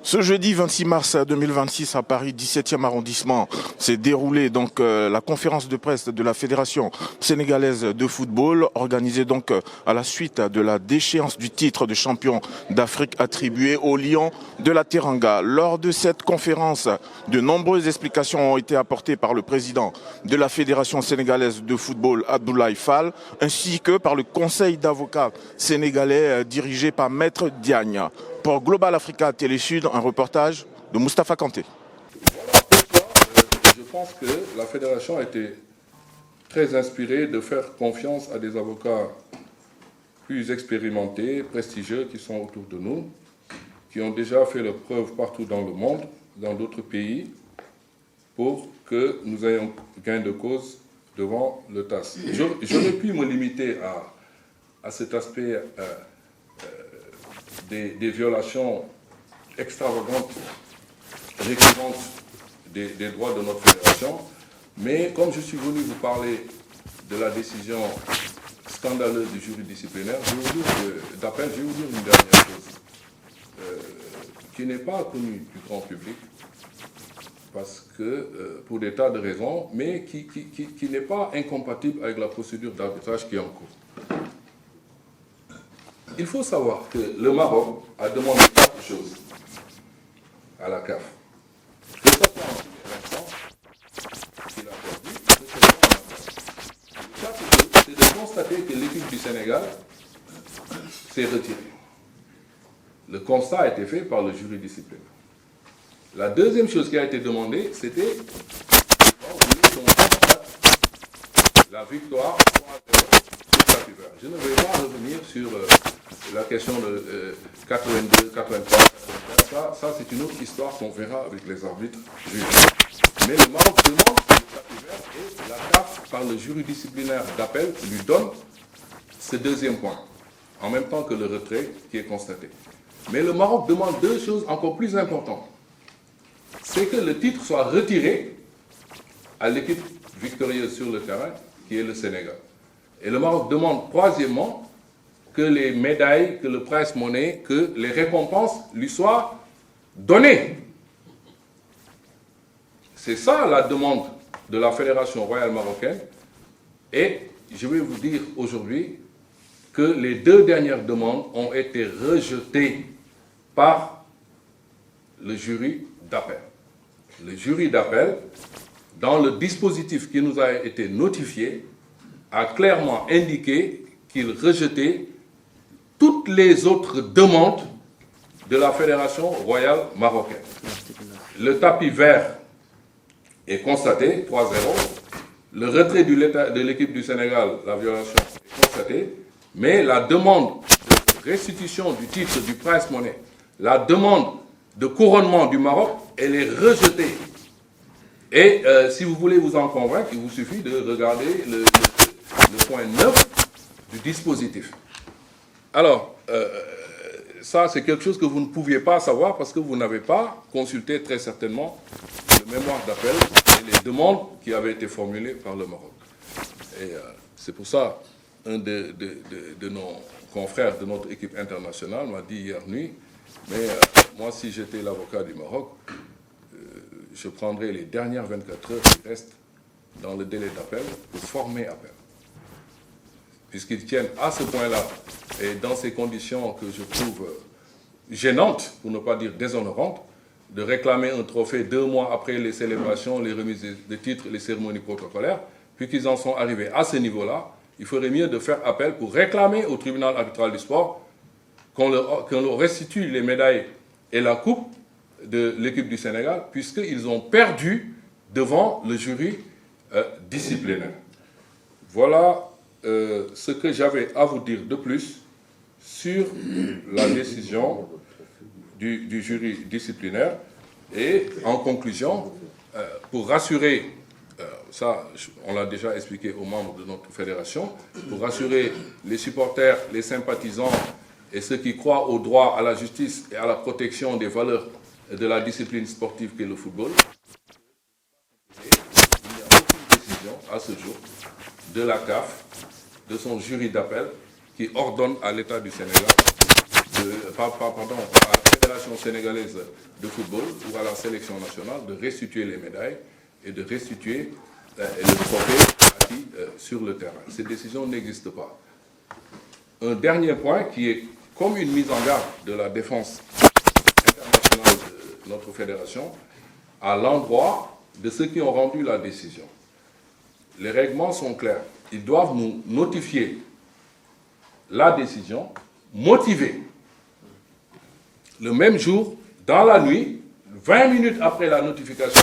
Ce jeudi 26 mars 2026 à Paris, 17e arrondissement, s'est déroulée la conférence de presse de la Fédération sénégalaise de football, organisée à la suite de la déchéance du titre de champion d'Afrique attribué aux Lions de la Teranga. Lors de cette conférence, de nombreuses explications ont été apportées par le président de la Fédération sénégalaise de football, Abdoulaye Fall, ainsi que par le conseil d'avocats sénégalais dirigé par Maître Diagne. Pour Global Africa Télé Sud, un reportage de Moustapha Kanté. Voilà pourquoi je pense que la fédération a été très inspirée de faire confiance à des avocats plus expérimentés, prestigieux, qui sont autour de nous, qui ont déjà fait leurs preuves partout dans le monde, dans d'autres pays, pour que nous ayons gain de cause devant le TAS. J'aurais pu me limiter à cet aspect des violations extravagantes, récurrentes des droits de notre fédération, mais comme je suis venu vous parler de la décision scandaleuse du jury disciplinaire, je vais vous dire une dernière chose, qui n'est pas connue du grand public, parce que, pour des tas de raisons, mais qui n'est pas incompatible avec la procédure d'arbitrage qui est en cours. Il faut savoir que le Maroc a demandé quelque chose à la CAF. Que ce soit en première instance, qu'il a perdu, que ce soit en appel. Le cas, c'est de constater que l'équipe du Sénégal s'est retirée. Le constat a été fait par le jury disciplinaire. La deuxième chose qui a été demandée, c'était la victoire 3-0 sur tapis vert. Je ne vais pas revenir sur la question de 82, 83, 84. Ça c'est une autre histoire qu'on verra avec les arbitres juges. Mais le Maroc demande le tapis vert et la CAF, par le jury disciplinaire d'appel, lui donne ce deuxième point, en même temps que le retrait qui est constaté. Mais le Maroc demande deux choses encore plus importantes. C'est que le titre soit retiré à l'équipe victorieuse sur le terrain, qui est le Sénégal. Et le Maroc demande troisièmement que les médailles, que le prize money, que les récompenses lui soient données. C'est ça la demande de la Fédération royale marocaine. Et je vais vous dire aujourd'hui que les deux dernières demandes ont été rejetées par le jury d'appel. Le jury d'appel, dans le dispositif qui nous a été notifié, a clairement indiqué qu'il rejetait toutes les autres demandes de la Fédération royale marocaine. Le tapis vert est constaté, 3-0. Le retrait de l'équipe du Sénégal, la violation est constatée, mais la demande de restitution du titre du prize money, la demande de couronnement du Maroc, elle est rejetée. Et si vous voulez vous en convaincre, il vous suffit de regarder le point 9 du dispositif. Alors, ça c'est quelque chose que vous ne pouviez pas savoir parce que vous n'avez pas consulté très certainement le mémoire d'appel et les demandes qui avaient été formulées par le Maroc. Et c'est pour ça, un de nos confrères de notre équipe internationale m'a dit hier nuit, mais moi si j'étais l'avocat du Maroc, je prendrais les dernières 24 heures qui restent dans le délai d'appel pour former appel. Puisqu'ils tiennent à ce point-là, et dans ces conditions que je trouve gênantes, pour ne pas dire déshonorantes, de réclamer un trophée 2 mois après les célébrations, les remises de titres, les cérémonies protocolaires, puis qu'ils en sont arrivés à ce niveau-là, il ferait mieux de faire appel pour réclamer au tribunal arbitral du sport qu'on leur restitue les médailles et la coupe de l'équipe du Sénégal, puisqu'ils ont perdu devant le jury disciplinaire. Voilà ce que j'avais à vous dire de plus sur la décision du jury disciplinaire. Et en conclusion, pour rassurer, ça on l'a déjà expliqué aux membres de notre fédération, pour rassurer les supporters, les sympathisants et ceux qui croient au droit, à la justice et à la protection des valeurs de la discipline sportive qu'est le football, il n'y a aucune décision à ce jour de la CAF, de son jury d'appel, qui ordonne à l'État du Sénégal, à la Fédération Fédération sénégalaise de football ou à la sélection nationale de restituer les médailles et de restituer le trophée acquis sur le terrain. Cette décision n'existe pas. Un dernier point qui est comme une mise en garde de la défense internationale de notre fédération à l'endroit de ceux qui ont rendu la décision. Les règlements sont clairs. Ils doivent nous notifier la décision, motivée, le même jour, dans la nuit, 20 minutes après la notification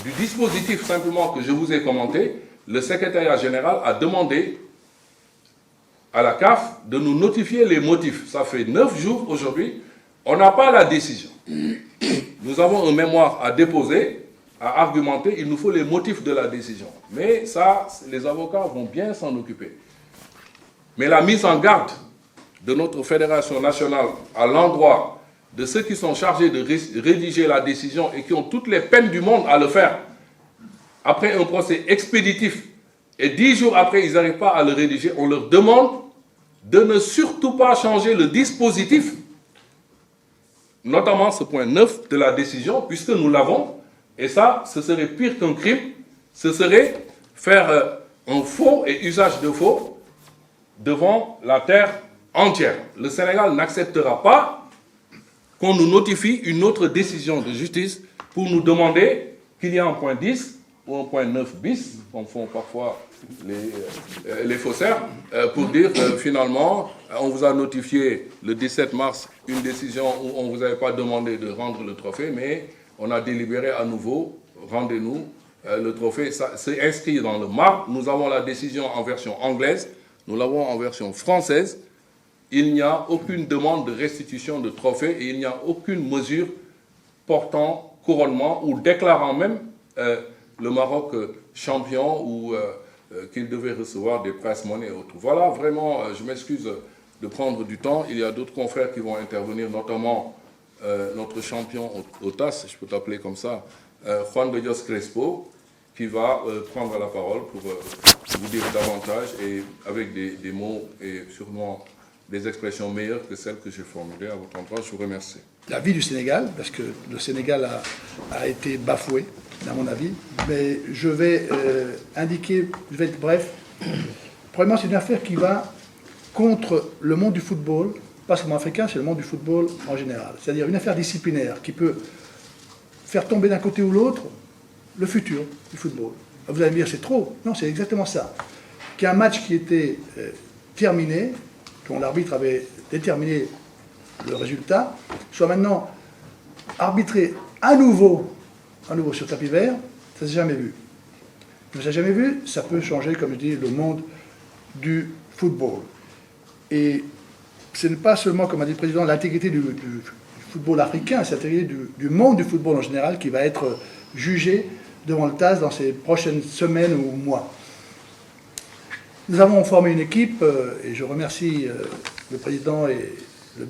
du dispositif simplement que je vous ai commenté, le secrétariat général a demandé à la CAF de nous notifier les motifs. Ça fait 9 jours aujourd'hui, on n'a pas la décision. Nous avons un mémoire à déposer, à argumenter, il nous faut les motifs de la décision. Mais ça, les avocats vont bien s'en occuper. Mais la mise en garde de notre fédération nationale à l'endroit de ceux qui sont chargés de rédiger la décision et qui ont toutes les peines du monde à le faire, après un procès expéditif, et 10 jours après, ils n'arrivent pas à le rédiger, on leur demande de ne surtout pas changer le dispositif, notamment ce point 9 de la décision, puisque nous l'avons, et ça, ce serait pire qu'un crime, ce serait faire un faux et usage de faux devant la terre entière. Le Sénégal n'acceptera pas qu'on nous notifie une autre décision de justice pour nous demander qu'il y a un point 10 ou un point 9 bis, comme font parfois les faussaires, pour dire finalement, on vous a notifié le 17 mars une décision où on ne vous avait pas demandé de rendre le trophée, mais on a délibéré à nouveau, rendez-nous le trophée. C'est inscrit dans le marbre. Nous avons la décision en version anglaise, nous l'avons en version française. Il n'y a aucune demande de restitution de trophée et il n'y a aucune mesure portant couronnement ou déclarant même le Maroc champion ou qu'il devait recevoir des prize-money et autres. Voilà, vraiment, je m'excuse de prendre du temps. Il y a d'autres confrères qui vont intervenir, notamment notre champion au TAS, je peux t'appeler comme ça, Juan de Dios Crespo, qui va prendre la parole pour vous dire davantage et avec des mots et sûrement des expressions meilleures que celles que j'ai formulées à votre endroit. Je vous remercie. La vie du Sénégal, parce que le Sénégal a été bafoué, à mon avis, mais je vais indiquer, je vais être bref. Premièrement, c'est une affaire qui va contre le monde du football, pas seulement africain, c'est le monde du football en général. C'est-à-dire une affaire disciplinaire qui peut faire tomber d'un côté ou l'autre le futur du football. Vous allez me dire, c'est trop. Non, c'est exactement ça. Qu'un match qui était terminé, dont l'arbitre avait déterminé le résultat, soit maintenant arbitré à nouveau sur tapis vert, ça ne s'est jamais vu. Ça ne s'est jamais vu, ça peut changer, comme je dis, le monde du football. Et ce n'est pas seulement, comme a dit le président, l'intégrité du football africain, c'est l'intégrité du monde du football en général qui va être jugé devant le TAS dans ces prochaines semaines ou mois. Nous avons formé une équipe, et je remercie le président et le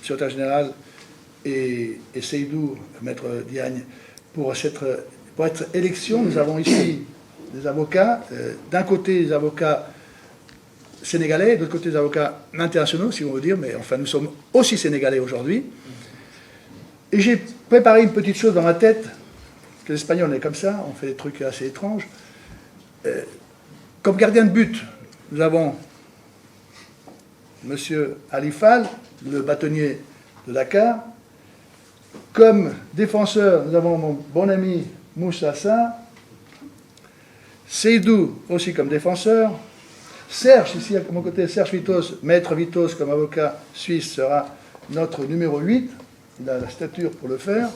secrétaire général et Seydou, maître Diagne, pour être élection. Nous avons ici des avocats, d'un côté des avocats sénégalais, de l'autre côté des avocats internationaux, si on veut dire, mais enfin nous sommes aussi sénégalais aujourd'hui. Et j'ai préparé une petite chose dans ma tête, que les Espagnols, on est comme ça, on fait des trucs assez étranges. Comme gardien de but, nous avons M. Alifal, le bâtonnier de Dakar. Comme défenseur, nous avons mon bon ami Moussa Sa. Seydou aussi comme défenseur. Serge, ici à mon côté, Serge Vitos, maître Vitos comme avocat suisse, sera notre numéro 8. Il a la stature pour le faire.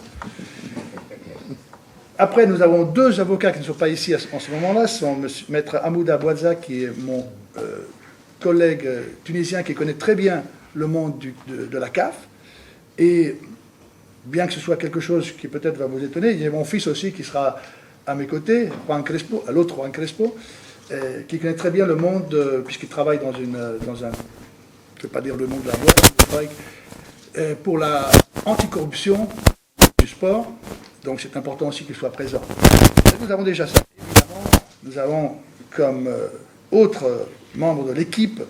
Après, nous avons deux avocats qui ne sont pas ici en ce moment-là. Ce sont maître Hamouda Bouadza, qui est mon collègue tunisien qui connaît très bien le monde de la CAF. Et bien que ce soit quelque chose qui peut-être va vous étonner, il y a mon fils aussi qui sera à mes côtés, Juan Crespo, l'autre Juan Crespo, qui connaît très bien le monde, puisqu'il travaille dans un, je ne vais pas dire le nom de la boîte, pour la anticorruption du sport. Donc c'est important aussi qu'il soit présent. Et nous avons déjà ça. Évidemment, nous avons comme autres membres de l'équipe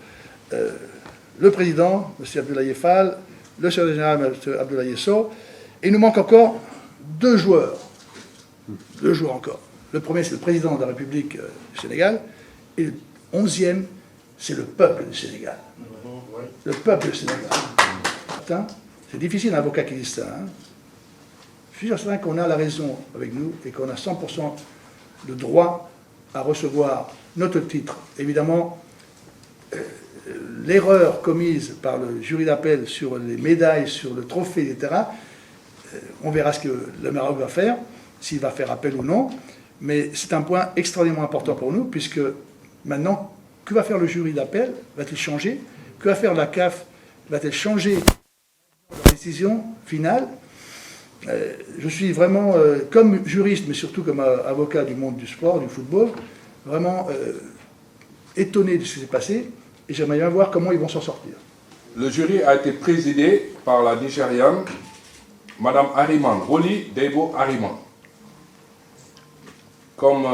le président, M. Abdoulaye Fall, le secrétaire général, M. Abdoulaye Sow. Et il nous manque encore 2 joueurs. 2 joueurs encore. Le premier, c'est le président de la République du Sénégal. Et le 11e, c'est le peuple du Sénégal. Le peuple du Sénégal. C'est difficile un avocat qui dit ça. Hein. Je suis certain qu'on a la raison avec nous et qu'on a 100% de droit à recevoir notre titre. Évidemment, l'erreur commise par le jury d'appel sur les médailles, sur le trophée, etc., on verra ce que le Maroc va faire, s'il va faire appel ou non. Mais c'est un point extrêmement important pour nous, puisque maintenant, que va faire le jury d'appel? Va-t-il changer? Que va faire la CAF? Va-t-elle changer la décision finale? Je suis vraiment, comme juriste, mais surtout comme avocat du monde du sport, du football, vraiment étonné de ce qui s'est passé, et j'aimerais bien voir comment ils vont s'en sortir. Le jury a été présidé par la Nigériane, Madame Hariman, Roli Deibo Hariman. Comme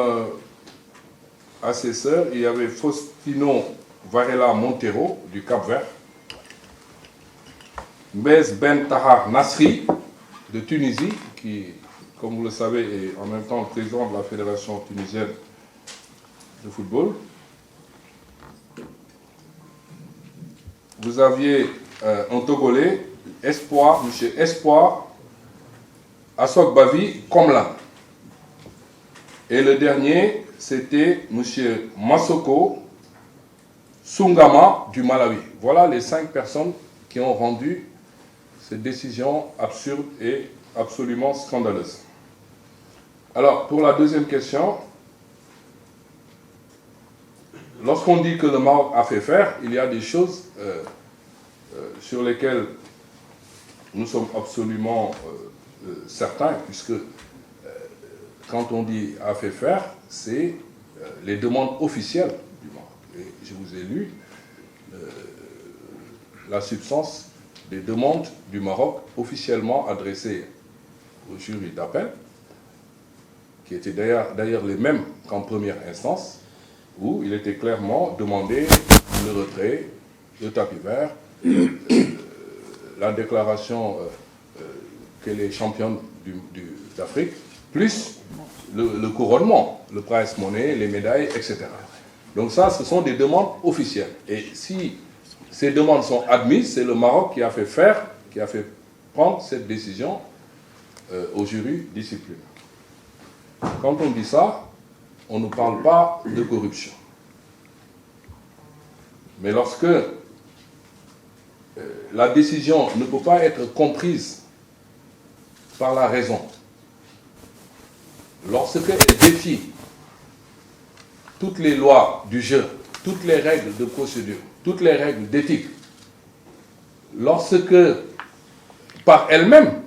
assesseur, il y avait Faustino Varela Montero, du Cap-Vert, Mbez Ben Tahar Nasri, de Tunisie, qui, comme vous le savez, est en même temps le président de la Fédération tunisienne de football. Vous aviez un Togolais, Espoir, M. Espoir, Assok Bavi, Komla. Et le dernier, c'était M. Masoko Sungama du Malawi. Voilà les 5 personnes qui ont rendu cette décision absurde et absolument scandaleuse. Alors, pour la deuxième question, lorsqu'on dit que le Maroc a fait faire, il y a des choses sur lesquelles nous sommes absolument certains, puisque quand on dit a fait faire, c'est les demandes officielles du Maroc. Et je vous ai lu la substance des demandes du Maroc officiellement adressées au jury d'appel, qui étaient d'ailleurs les mêmes qu'en première instance, où il était clairement demandé le retrait, le tapis vert, la déclaration qu'elle est championne d'Afrique, plus le couronnement, le prize money, les médailles, etc. Donc ça, ce sont des demandes officielles. Et si ces demandes sont admises, c'est le Maroc qui a fait faire, qui a fait prendre cette décision au jury disciplinaire. Quand on dit ça, on ne parle pas de corruption. Mais lorsque la décision ne peut pas être comprise par la raison, lorsqu'elle défie toutes les lois du jeu, toutes les règles de procédure, toutes les règles d'éthique, lorsque par elle-même,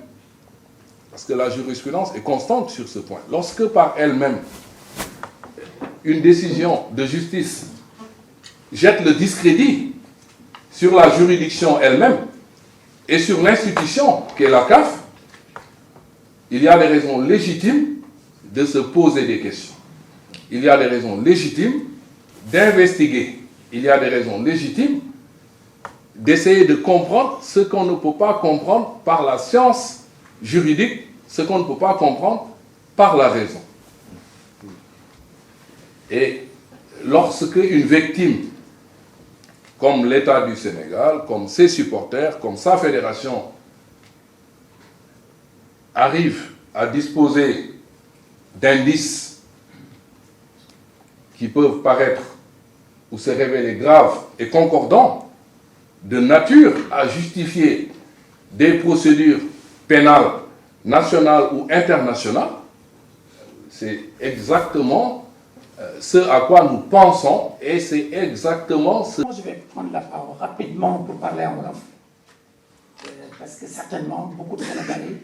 parce que la jurisprudence est constante sur ce point, lorsque par elle-même, une décision de justice jette le discrédit sur la juridiction elle-même et sur l'institution qu'est la CAF, il y a des raisons légitimes de se poser des questions. Il y a des raisons légitimes d'investiguer. Il y a des raisons légitimes d'essayer de comprendre ce qu'on ne peut pas comprendre par la science juridique, ce qu'on ne peut pas comprendre par la raison. Et lorsque une victime, comme l'État du Sénégal, comme ses supporters, comme sa fédération, arrive à disposer d'indices qui peuvent paraître ou se révéler graves et concordants, de nature à justifier des procédures pénales nationales ou internationales, c'est exactement ce à quoi nous pensons et c'est exactement ce... Je vais prendre la parole rapidement pour parler en wolof, parce que certainement beaucoup de Sénégalais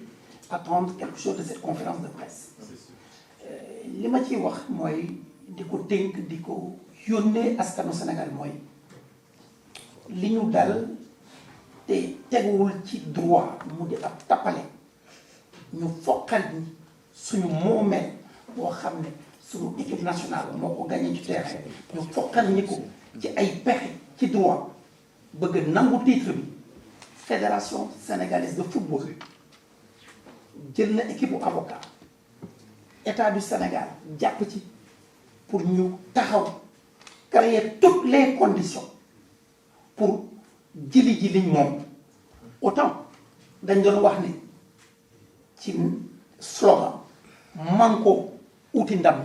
attendent quelque chose de cette conférence de presse. li ma ciy wax mooy di ko tënk di ko yónnee askanu Sénégal mooy li ñu dal te teguwul ci droit mu di ab tappale ñu foqal ni suñu moomeel boo xam ne suñu équipe nationale moo ko gagné ci terrain ñu foqal ni ko ci ay pexe ci droit bëgg nangu titre bi fédération sénégalaise de football jël na équipe bu avocat état du Sénégal jàpp ci pour ñu taxaw créer toutes les conditions pour jëli ji liñ moom. Autant dañ doon wax ni ci slogan manko uti ndam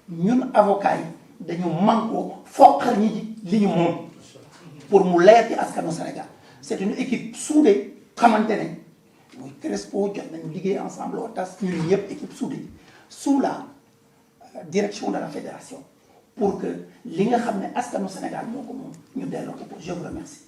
ñun avocat yi dañu manko foqal ñi ji li ñu moom pour mu leer ci askanu Sénégal. C'est une équipe soudée xamante ne muy Crespo jot nañu liggéey ensemble au tas ñun ñëpp équipe soudée sous la direction de la fédération pour que li nga xam ne askanu Sénégal moo ko moom ñu delloo ko. Je vous remercie.